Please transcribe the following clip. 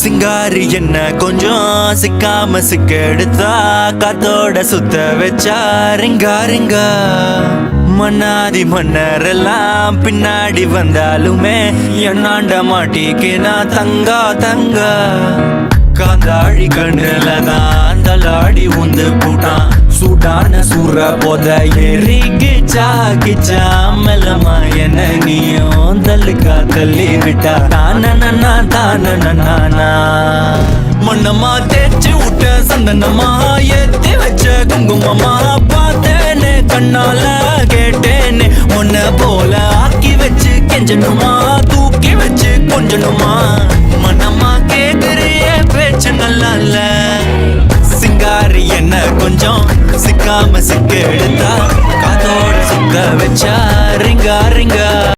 சிங்காரி என்ன கொஞ்சம் சிக்காம சிக்க எடுத்தா காத்தோட சுத்த வச்சா ரிங்கா ரிங்கா மன்னாதி மன்னரெல்லாம் பின்னாடி வந்தாலுமே என்னாண்ட மாட்டிக்கினா தங்கா தங்கா காந்தாழி கண்ணுலதான் தலாடி உந்து போட்டான் சூடான சூற போத ஏறி கிச்சா கிச்சா மெல்லமா என்ன நீயும் தள்ளுக்கா தள்ளி விட்டா தானனா தானனா மண்ணமா தேய்ச்சி விட்ட சந்தனமா ஏத்தி வச்ச குங்குமமா பார்த்தேன்னு கண்ணால கேட்டேன்னு உன்ன போல ஆக்கி வச்சு கெஞ்சணுமா தூக்கி வச்சு கொஞ்சணுமா மனமா கேக்குறிய பேச்சு நல்லா இல்ல சிங்காரி என்ன கொஞ்சம் சிக்காம சிக்க எடுத்தா காதோட சுத்த வச்சா ரிங்கா ரிங்கா